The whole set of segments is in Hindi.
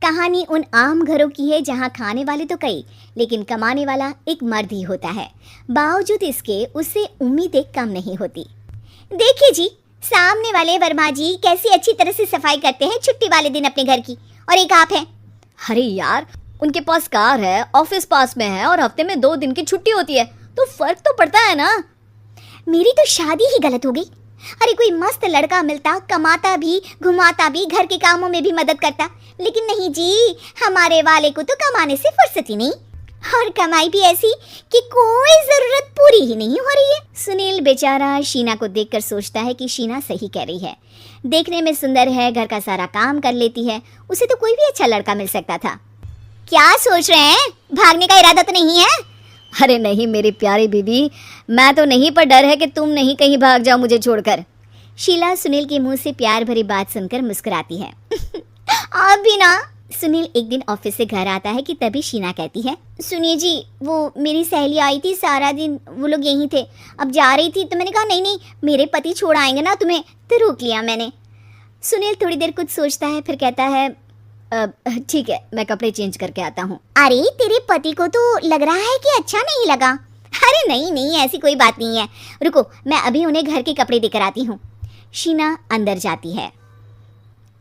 कहानी उन आम घरों की है जहां खाने वाले तो कई लेकिन कमाने वाला एक मर्द ही होता है। बावजूद इसके उससे उम्मीदें कम नहीं होती। देखिए जी, सामने वाले वर्मा जी कैसी अच्छी तरह से सफाई करते हैं छुट्टी वाले दिन अपने घर की, और एक आप हैं। अरे यार, उनके पास कार है, ऑफिस पास में है और हफ्ते में 2 दिन की छुट्टी होती है, तो फर्क तो पड़ता है ना। मेरी तो शादी ही गलत हो गई। अरे कोई मस्त लड़का मिलता, कमाता भी, घुमाता भी, घर के कामों में भी मदद करता, लेकिन नहीं जी, हमारे वाले को तो कमाने से फुर्सत ही नहीं, और कमाई भी ऐसी कि कोई जरूरत पूरी ही नहीं हो रही है। सुनील बेचारा शीना को देखकर सोचता है कि शीना सही कह रही है। देखने में सुंदर है, घर का सारा काम कर लेती है, उसे तो कोई भी अच्छा लड़का मिल सकता था। क्या सोच रहे हैं? भागने का इरादा तो नहीं है? अरे नहीं मेरी प्यारी बीबी, मैं तो नहीं, पर डर है कि तुम नहीं कहीं भाग जाओ मुझे छोड़कर। शीला सुनील के मुंह से प्यार भरी बात सुनकर मुस्कुराती है। आप भी ना। सुनील एक दिन ऑफिस से घर आता है कि तभी शीना कहती है, सुनिए जी, वो मेरी सहेली आई थी, सारा दिन वो लोग यहीं थे, अब जा रही थी तो मैंने कहा नहीं नहीं, मेरे पति छोड़ आएंगे ना तुम्हें, तो रोक लिया मैंने। सुनील थोड़ी देर कुछ सोचता है, फिर कहता है, ठीक है, मैं कपड़े चेंज करके आता हूँ। अरे तेरे पति को तो लग रहा है कि अच्छा नहीं लगा। अरे नहीं नहीं, ऐसी कोई बात नहीं है, रुको मैं अभी उन्हें घर के कपड़े देकर आती हूँ। शीना अंदर जाती है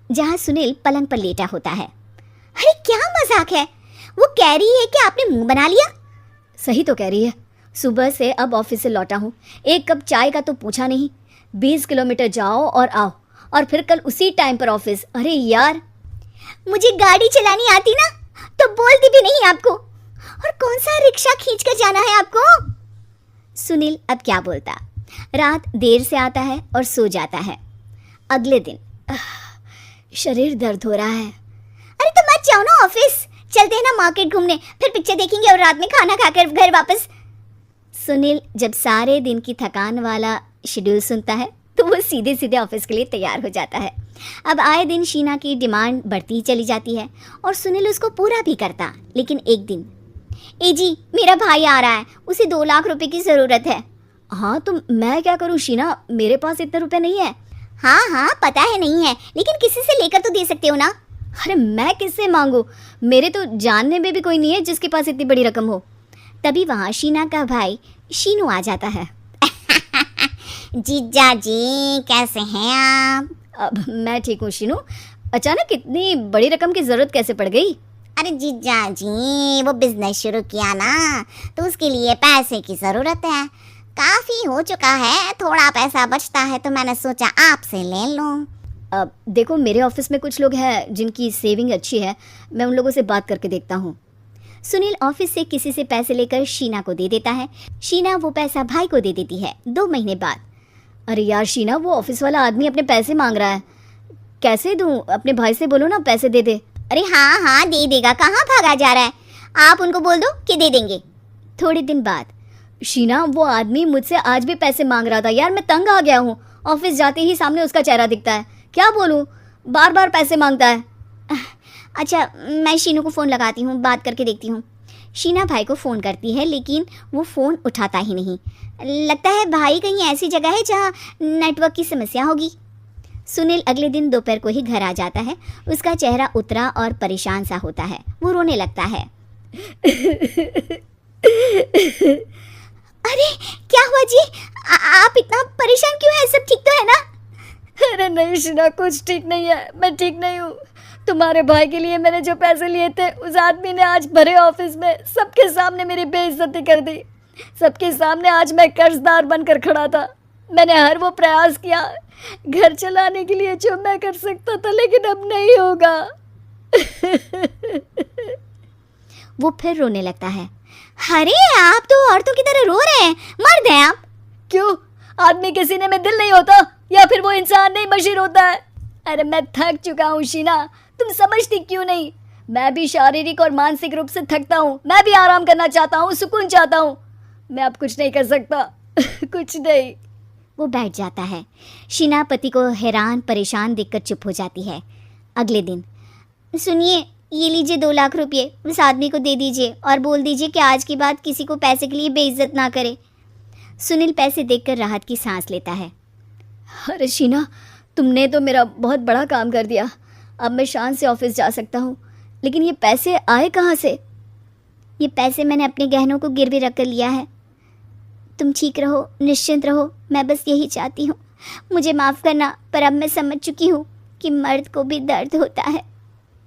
जहाँ सुनील पलंग पर लेटा होता है। अरे क्या मजाक है, वो कह रही है कि आपने मुंह बना लिया। सही तो कह रही है, सुबह से अब ऑफिस से लौटा हूँ, एक कप चाय का तो पूछा नहीं, 20 किलोमीटर जाओ और आओ, और फिर कल उसी टाइम पर ऑफिस। अरे यार, मुझे गाड़ी चलानी आती ना तो बोलती भी नहीं आपको, और कौन सा रिक्शा खींच कर जाना है आपको। सुनील अब क्या बोलता। रात देर से आता है और सो जाता है। अगले दिन शरीर दर्द हो रहा है। अरे तो मत जाओ ना ऑफिस, चलते हैं ना मार्केट घूमने, फिर पिक्चर देखेंगे और रात में खाना खाकर घर वापस। सुनील जब सारे दिन की थकान वाला शेड्यूल सुनता है तो वो सीधे सीधे ऑफिस के लिए तैयार हो जाता है। अब आए दिन शीना की डिमांड बढ़ती ही चली जाती है और सुनील उसको पूरा भी करता, लेकिन एक दिन, ए जी मेरा भाई आ रहा है, उसे 2 लाख रुपए की ज़रूरत है। हाँ तो मैं क्या करूँ शीना, मेरे पास इतने रुपए नहीं है। हाँ हाँ पता है नहीं है, लेकिन किसी से लेकर तो दे सकते हो ना। अरे मैं किससे मांगू, मेरे तो जानने में भी कोई नहीं है जिसके पास इतनी बड़ी रकम हो। तभी वहाँ शीना का भाई शीनू आ जाता है। जीजा जी कैसे हैं आप? अब मैं ठीक हूँ शीनू, अचानक इतनी बड़ी रकम की ज़रूरत कैसे पड़ गई? अरे जीजा जी, वो बिजनेस शुरू किया ना, तो उसके लिए पैसे की ज़रूरत है, काफ़ी हो चुका है, थोड़ा पैसा बचता है तो मैंने सोचा आपसे ले लूँ। अब देखो, मेरे ऑफिस में कुछ लोग हैं जिनकी सेविंग अच्छी है, मैं उन लोगों से बात करके देखता हूँ। सुनील ऑफिस से किसी से पैसे लेकर शीना को दे देता है। शीना वो पैसा भाई को दे देती है 2 महीने बाद। अरे यार शीना, वो ऑफिस वाला आदमी अपने पैसे मांग रहा है, कैसे दूँ? अपने भाई से बोलो ना पैसे दे दे। अरे हाँ हाँ दे देगा, कहाँ भागा जा रहा है, आप उनको बोल दो कि दे देंगे। थोड़े दिन बाद, शीना वो आदमी मुझसे आज भी पैसे मांग रहा था यार, मैं तंग आ गया हूँ, ऑफिस जाते ही सामने उसका चेहरा दिखता है, क्या बोलूँ, बार बार पैसे मांगता है। अच्छा मैं शीनू को फ़ोन लगाती हूँ, बात करके देखती हूँ। शीना भाई को फ़ोन करती है लेकिन वो फ़ोन उठाता ही नहीं। लगता है भाई कहीं ऐसी जगह है जहाँ नेटवर्क की समस्या होगी। सुनील अगले दिन दोपहर को ही घर आ जाता है। उसका चेहरा उतरा और परेशान सा होता है, वो रोने लगता है। अरे क्या हुआ जी, आप इतना परेशान क्यों हैं? सब ठीक तो है ना? अरे नहीं शीना, कुछ ठीक नहीं है, मैं ठीक नहीं हूँ। तुम्हारे भाई के लिए मैंने जो पैसे लिए थे, उस आदमी ने आज भरे ऑफिस में सबके सामने मेरी बेइज्जती कर दी। सबके सामने आज मैं कर्जदार बनकर खड़ा था। मैंने हर वो प्रयास किया घर चलाने के लिए जो मैं कर सकता था, लेकिन अब नहीं होगा। वो फिर रोने लगता है। अरे आप तो औरतों की तरह रो रहे हैं, मर्द हैं आप। क्यों, आदमी के सीने में दिल नहीं होता, या फिर वो इंसान नहीं मशीन होता है? अरे मैं थक चुका हूँ शीना, तुम समझती क्यों नहीं? मैं भी शारीरिक और मानसिक रूप से थकता हूँ, मैं भी आराम करना चाहता हूँ, सुकून चाहता हूँ। मैं अब कुछ नहीं कर सकता। कुछ नहीं। वो बैठ जाता है। शीना पति को हैरान परेशान देखकर चुप हो जाती है। अगले दिन, सुनिए ये लीजिए 2 लाख रुपये, उस आदमी को दे दीजिए और बोल दीजिए कि आज के बाद किसी को पैसे के लिए बेइज्जत ना करे। सुनील पैसे देखकर राहत की सांस लेता है। अरे शीना, तुमने तो मेरा बहुत बड़ा काम कर दिया, अब मैं शान से ऑफिस जा सकता हूँ। लेकिन ये पैसे आए कहाँ से? ये पैसे मैंने अपने गहनों को गिरवी रख कर लिया है। तुम ठीक रहो, निश्चिंत रहो, मैं बस यही चाहती हूँ। मुझे माफ़ करना, पर अब मैं समझ चुकी हूँ कि मर्द को भी दर्द होता है।